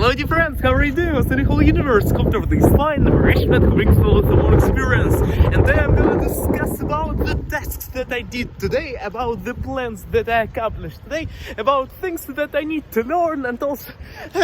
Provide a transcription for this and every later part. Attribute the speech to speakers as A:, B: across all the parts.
A: Hello dear friends, how are you doing? What's in the whole universe? Comfortably fine, nourishment, who brings full of the more experience. And today I'm gonna discuss about the tasks that I did today, about the plans that I accomplished today, about things that I need to learn, and also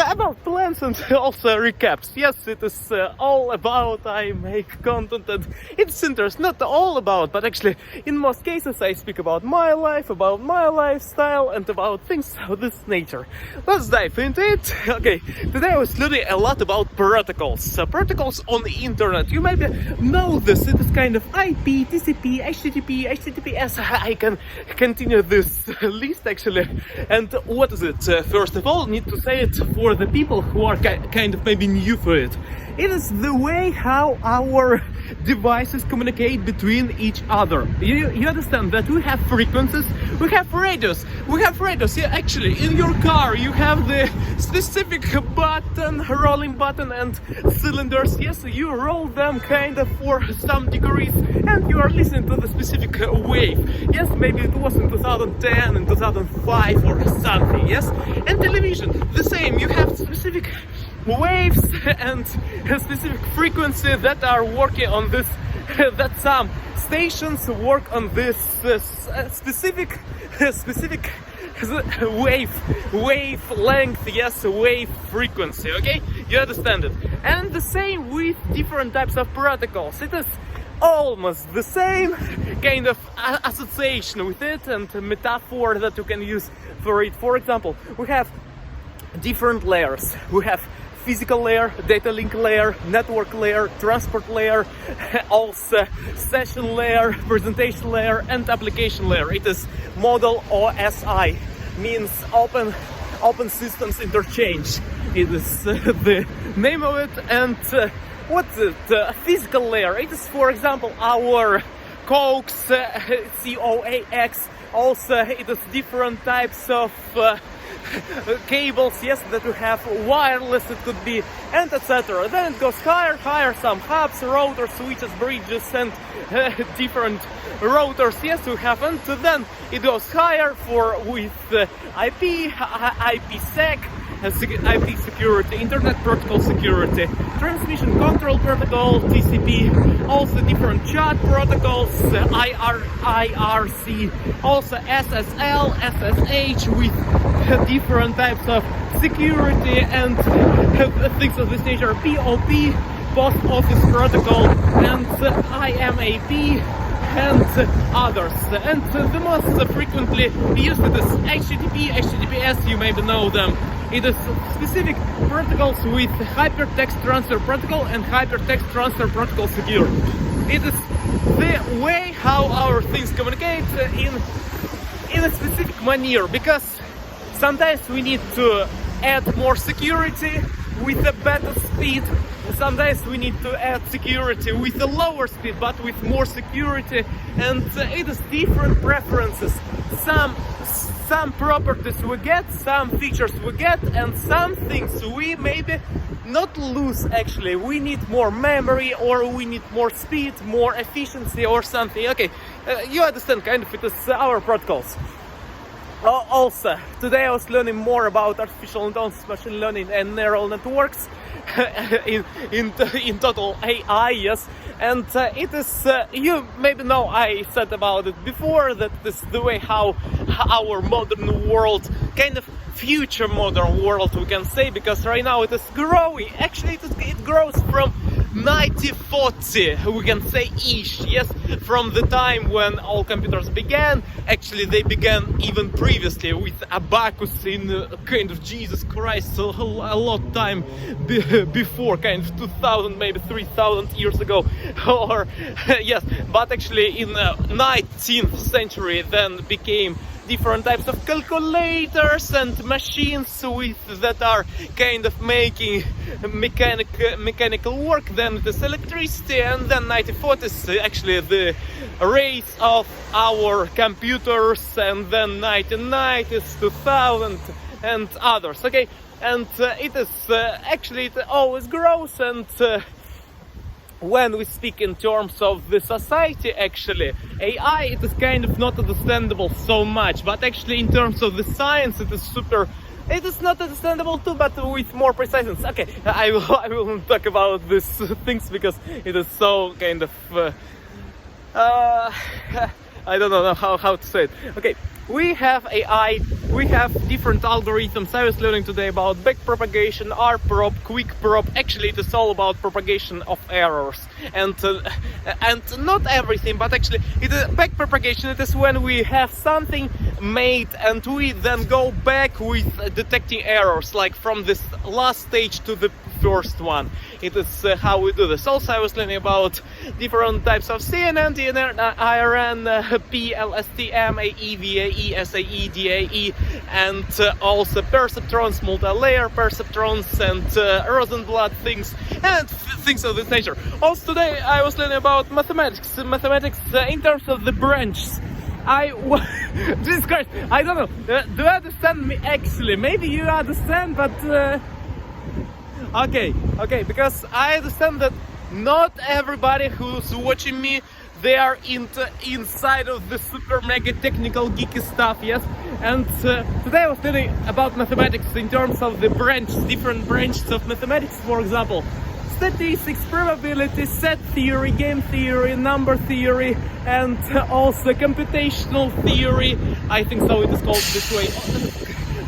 A: about plans and also recaps. Yes, it is all about I make content and it's interesting, not all about, but actually in most cases I speak about my life, about my lifestyle and about things of this nature. Let's dive into it. Okay, today I was learning a lot about protocols. Protocols on the internet. You maybe know this. It is kind of IP, TCP, HTTP, HTTPS. I can continue this list actually. And what is it? First of all, need to say it for the people who are kind of maybe new for it. It is the way how our devices communicate between each other. You understand that we have frequencies, we have radios. Yeah, actually, in your car you have the specific button, rolling button and cylinders. Yes, you roll them kind of for some degrees and you are listening to the specific wave. Yes, maybe it was in 2010, in 2005 or something. Yes, and television, the same. You have specific waves and a specific frequency that are working on this, that some stations work on this specific wavelength, yes, wave frequency, okay? You understand it? And the same with different types of protocols. It is almost the same kind of association with it and a metaphor that you can use for it. For example, we have different layers. We have physical layer, data link layer, network layer, transport layer, also session layer, presentation layer and application layer. It is model OSI, means open systems interchange. It is the name of it. And what's it? Physical layer. It is, for example, our coax, COAX. Also, it is different types of cables, yes, that we have, wireless it could be, and etc. Then it goes higher, some hubs, routers, switches, bridges, and different routers, yes, we have, and then it goes higher with IP, IPsec, IP security, Internet Protocol security, transmission control protocol, TCP, also different chat protocols, IRC, also SSL, SSH with different types of security and things of this nature, POP, Post Office Protocol, and IMAP, and others. And the most frequently used is HTTP, HTTPS, you maybe know them. It is specific protocols with Hypertext Transfer Protocol and Hypertext Transfer Protocol secure. It is the way how our things communicate in a specific manner, because sometimes we need to add more security with a better speed. Sometimes we need to add security with a lower speed, but with more security. And it is different preferences. Some properties we get, some features we get, and some things we maybe not lose actually. We need more memory, or we need more speed, more efficiency or something. Okay, you understand kind of it is our protocols. Also, today I was learning more about artificial intelligence, machine learning and neural networks in total AI, yes. And it is, you maybe know I said about it before, that this is the way how our modern world, kind of future modern world we can say, because right now it is growing. Actually it grows from 1940, we can say ish, yes, from the time when all computers began. Actually they began even previously with Abacus in kind of Jesus Christ, so a lot time before, kind of 2000, maybe 3000 years ago, or yes, but actually in 19th century then became different types of calculators and machines that are kind of making mechanical work. Then it is electricity, and then 1940s actually the rise of our computers, and then 1990s, 2000 and others. Okay, and it is actually it always grows. And when we speak in terms of the society, actually AI, it is kind of not understandable so much, but actually in terms of the science it is super it is not understandable too, but with more preciseness. Okay, I will talk about these things because it is so kind of I don't know how to say it. Okay, we have AI, we have different algorithms. I was learning today about backpropagation, rprop, quickprop. Actually, it is all about propagation of errors, and not everything, but actually, it is backpropagation. It is when we have something made and we then go back with detecting errors, like from this last stage to the first one. It is how we do this. Also, I was learning about different types of CNN, DNN, IRN, PLSTM, AEVAE, SAE, DAE, and also perceptrons, multi-layer perceptrons, and Rosenblatt things, and things of this nature. Also today I was learning about mathematics in terms of the branches. Jesus Christ, I don't know, do you understand me actually? Maybe you understand, but okay, because I understand that not everybody who's watching me, they are inside of the super mega technical geeky stuff, yes? And today I was learning about mathematics in terms of the different branches of mathematics, for example. Statistics, probability, set theory, game theory, number theory, and also computational theory. I think so it is called this way.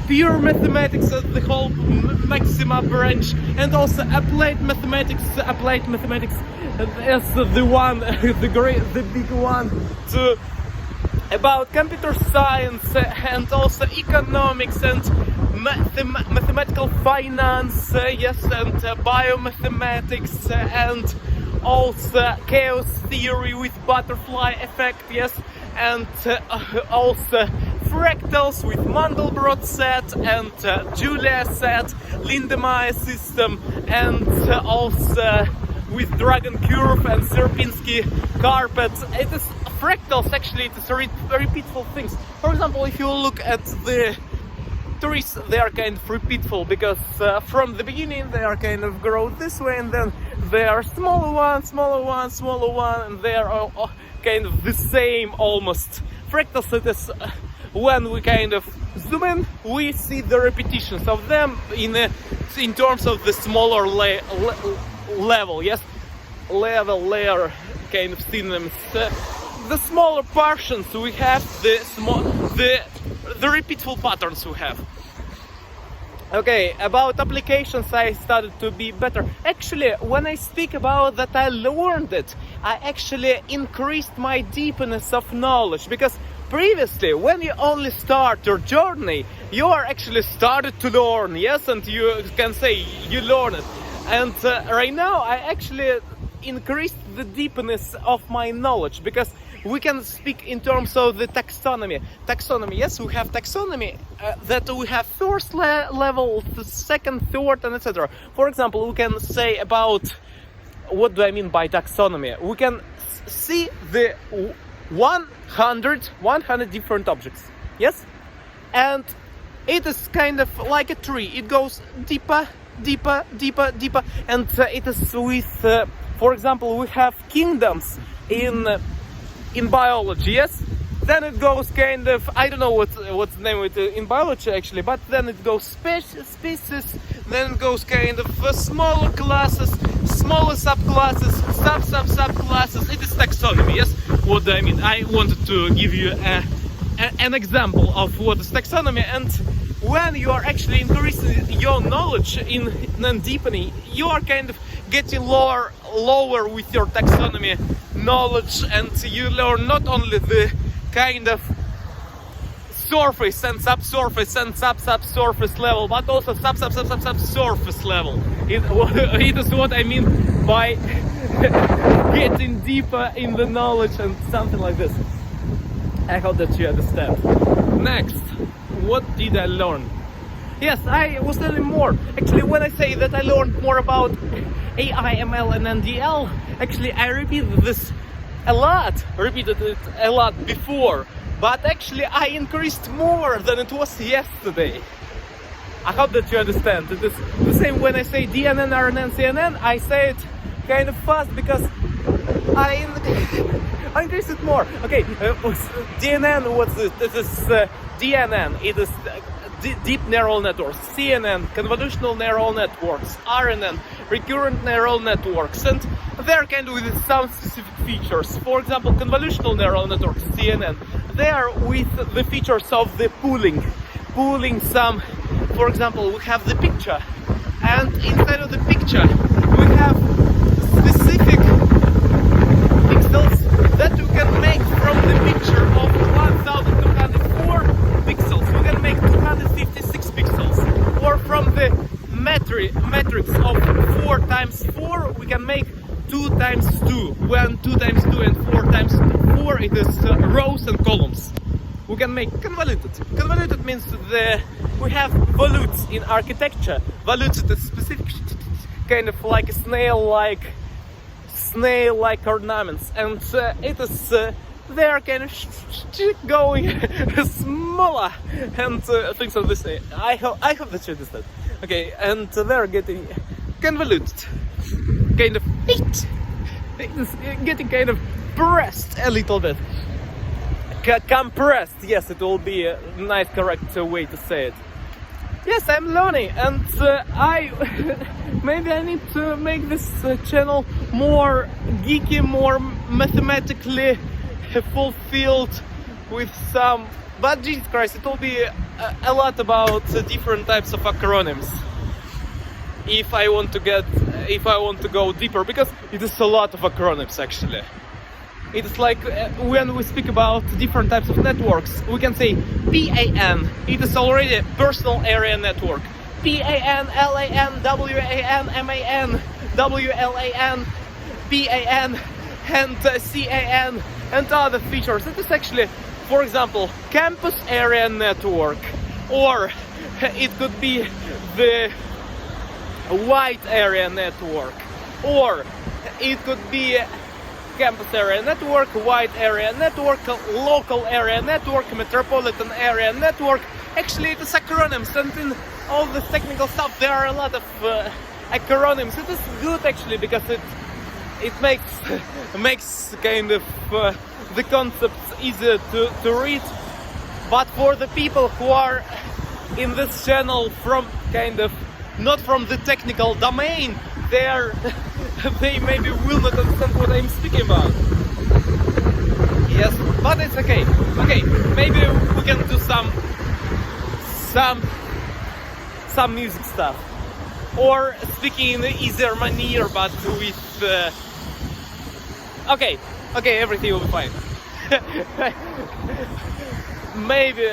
A: Pure mathematics as the whole maxima branch, and also applied mathematics as the one, the big one, to about computer science and also economics and mathematical finance, yes, and biomathematics, and also chaos theory with butterfly effect, yes, and also fractals with Mandelbrot set and Julia set, Lindemeyer system, and also with Dragon Curve and Sierpinski carpet. It is fractals, actually it is repeatful things. For example, if you look at the trees, they are kind of repeatful because from the beginning they are kind of grow this way, and then they are smaller one, and they are all kind of the same almost. Fractals, it is when we kind of zoom in, we see the repetitions of them in terms of the smaller level, yes, layer kind of synonyms. The smaller portions we have, the repeatful patterns we have. Okay, about applications I started to be better. Actually, when I speak about that I learned it, I actually increased my deepness of knowledge, because previously, when you only start your journey, you are actually started to learn, yes, and you can say you learn it. And right now I actually increased the deepness of my knowledge, because we can speak in terms of the taxonomy. Yes, we have taxonomy that we have first level, second, third, and etc. For example, we can say about, what do I mean by taxonomy? We can see the 100 different objects, yes? And it is kind of like a tree. It goes deeper, and it is with, for example, we have kingdoms in biology, yes? Then it goes kind of, I don't know what's the name of it in biology actually, but then it goes species, then it goes kind of smaller classes, smaller subclasses, subclasses. It is taxonomy, yes? What do I mean? I wanted to give you an example of what is taxonomy, and when you are actually increasing your knowledge and deepening, you are kind of getting lower with your taxonomy knowledge, and you learn not only the kind of surface and subsurface and subsurface level, but also subsurface level. It is what I mean by getting deeper in the knowledge and something like this. I hope that you understand. Next, what did I learn? Yes, I was learning more. Actually, when I say that I learned more about AI, ML, and NDL, actually I repeated it a lot before, but actually I increased more than it was yesterday. I hope that you understand. It is the same when I say DNN, RNN, CNN. I say it kind of fast because I increased it more. Okay, DNN, what's it? This is DNN. It is deep neural networks, CNN, convolutional neural networks, RNN, recurrent neural networks, and they're kind of with some specific features. For example, convolutional neural networks, CNN, they are with the features of the pooling some. For example, we have the picture, and inside of the picture we have specific pixels that you can make from the picture of 1204 pixels. We can make 256 pixels, or from the matrix of 4 times 4 we can make 2 times 2, when 2 times 2 and 4 times 4 it is rows and columns. We can make convoluted. Convoluted means we have volutes in architecture. Volutes is specific kind of like a snail-like ornaments, and it is they are kind of going smaller and things of this. I hope that you understand. Okay, and they're getting convoluted, kind of it is getting kind of pressed a little bit. Compressed, yes, it will be a nice correct way to say it. Yes, I'm learning, and maybe I need to make this channel more geeky, more mathematically fulfilled with some. But Jesus Christ, it will be a lot about different types of acronyms. If I want to go deeper, because it is a lot of acronyms actually. It is like when we speak about different types of networks, we can say PAN. It is already a personal area network. PAN, LAN, WAN, MAN, WLAN, PAN, and CAN, and other features. It is actually, for example, campus area network, or it could be the wide area network, or it could be campus area network, wide area network, local area network, metropolitan area network. Actually, it is acronyms, and in all this technical stuff there are a lot of acronyms. It is good actually, because it makes kind of the concepts easier to read. But for the people who are in this channel from kind of not from the technical domain, they maybe will not understand what I'm speaking about. Yes, but it's okay. Okay, maybe we can do some music stuff, or speaking in an easier manner, but with okay, everything will be fine. maybe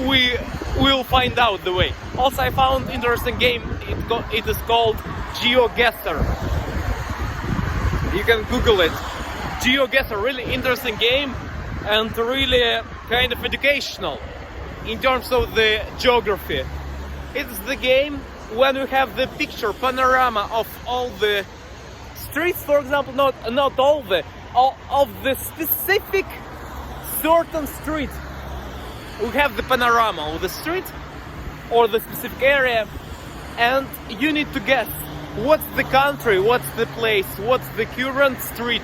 A: we will find out the way. Also, I found interesting game. It is called GeoGuessr. You can Google it. GeoGuessr, really interesting game, and really kind of educational in terms of the geography. It's the game when you have the picture panorama of all the streets, for example, not all of the specific certain street. We have the panorama of the street or the specific area, and you need to guess what's the country, what's the place, what's the current street.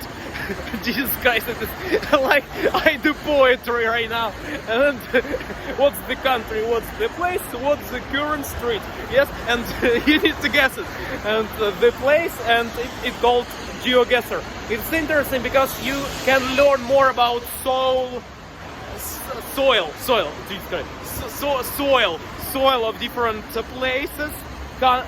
A: Jesus Christ, it is like I do poetry right now. And what's the country, what's the place, what's the current street? Yes, and you need to guess it. And the place, and it's called GeoGuessr. It's interesting because you can learn more about soil, soil of different places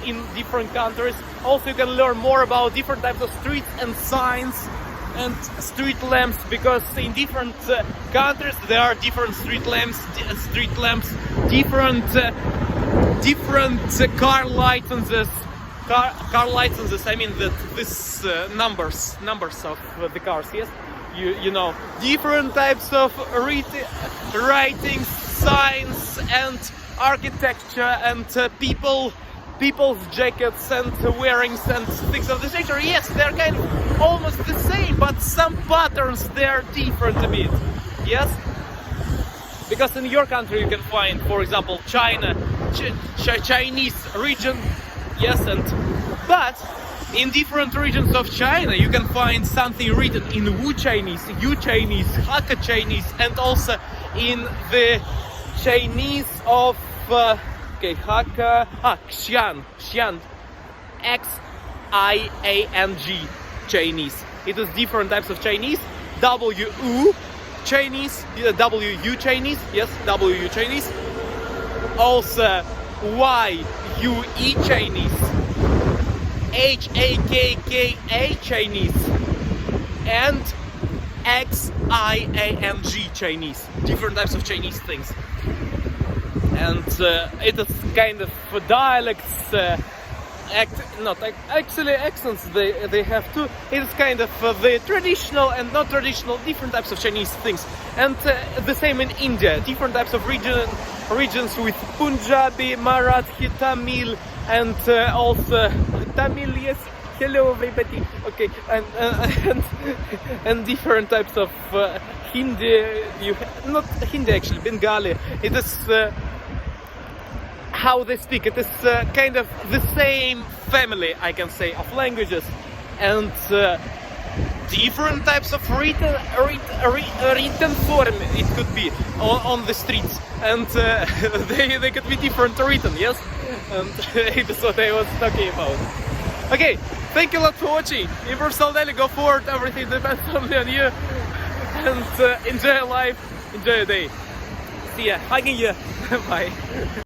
A: in different countries. Also, you can learn more about different types of streets and signs and street lamps, because in different countries there are different street lamps, different car licenses. Car licenses. I mean that this numbers of the cars. Yes, you know, different types of writing, signs, and architecture, and people's jackets and wearings and things of this nature. Yes, they're kind of almost the same, but some patterns they're different a bit. Yes, because in your country you can find, for example, China, Chinese region. Yes, but in different regions of China you can find something written in Wu Chinese, Yu Chinese, Hakka Chinese, and also in the Chinese of okay, Hakka, Xian, Xiang, Chinese. It is different types of Chinese. WU Chinese, WU Chinese, yes, WU Chinese. Also YUE Chinese, HAKKA Chinese, and XIANG Chinese. Different types of Chinese things. And it is kind of dialects, actually accents they have too. It is kind of the traditional and not traditional, different types of Chinese things. And the same in India, different types of regions with Punjabi, Marathi, Tamil, and also Tamil, yes. Hello everybody. Okay, and different types of Hindi. Not Hindi actually, Bengali. It is how they speak. It is kind of the same family, I can say, of languages, and different types of written form it could be on the streets, and they could be different written, yes, and it is what I was talking about. Okay, thank you a lot for watching. Universal Daily, go forward, everything depends only on you, and enjoy life, enjoy your day. See ya, hugging you, bye.